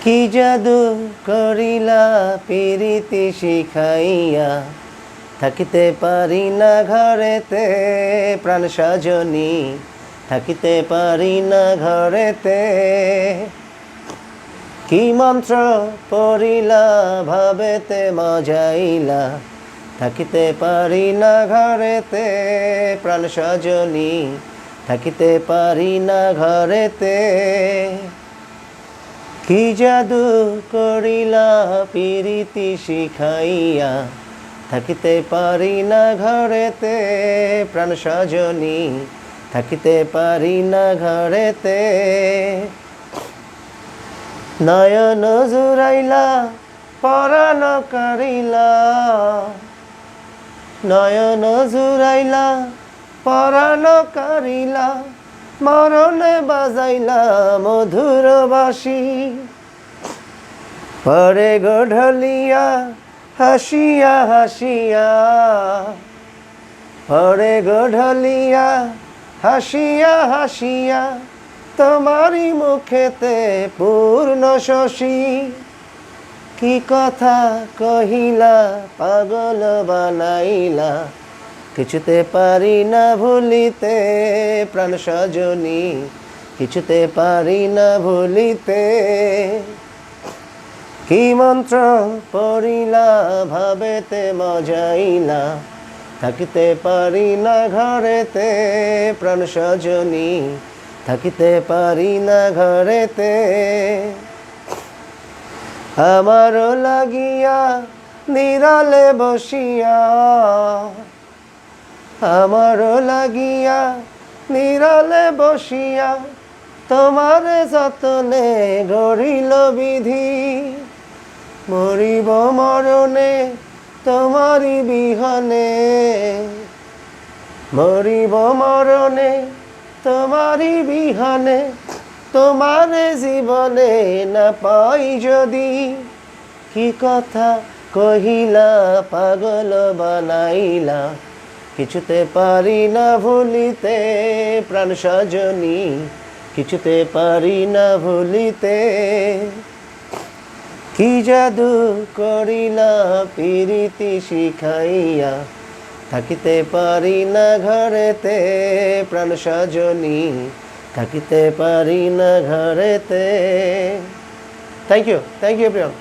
কি জাদু করিলা পিরিতি শিখাইয়া, থাকিতে পারি না ঘরেতে প্রাণ সজনী, থাকিতে পারি না ঘরেতে। কি মন্ত্র পড়িলা ভাবেতে মজাইলা, থাকিতে পারি না ঘরেতে প্রাণ সজনী, থাকিতে পারি না ঘরেতে। কি জাদু করিলা পিরিতি শিখাইয়া, থাকিতে পারি না ঘরেতে প্রাণ সজনী, থাকিতে পারি না ঘরেতে। নয়ন জুড়াইলা পরাণ কারিলা, নয়ন জুড়াইলা পরাণ কারিলা, মরণে বাজাইলা মধুর বাঁশি। পরে গঢলিয়া হাসিয়া হাসিয়া, পরে গঢলিয়া হাসিয়া হাসিয়া, তোমারি মুখেতে পূর্ণ শশী। কি কথা কহিলা পাগল বানাইলা, কিছুতে পারি না ভুলিতে প্রাণ সজনী, কিছুতে পারি না ভুলিতে। কি মন্ত্র পড়িলা ভাবেতে মজাইলা, থাকিতে পারি না ঘরেতে প্রাণ সজনী, থাকিতে পারি না ঘরেতে। আমার লাগিয়া নিরালে বসিয়া, আমার লাগিয়া নিরালে বসিয়া, তোমার যতনে গড়িল বিধি। মরিব মরণে তোমারি বিহনে, মরিব মরণে তোমারি বিহনে, তোমার জীবনে না পাই যদি। কি কথা কহিলা পাগল বানাইলা, কিছুতে পারি না ভুলিতে প্রাণ সজনী, কিছুতে পারি না ভুলিতে। কি জাদু করিলা পিরিতি শিখাইয়া, থাকিতে পারি না ঘরেতে প্রাণ সজনী, থাকিতে পারি না ঘরেতে। Thank you everyone.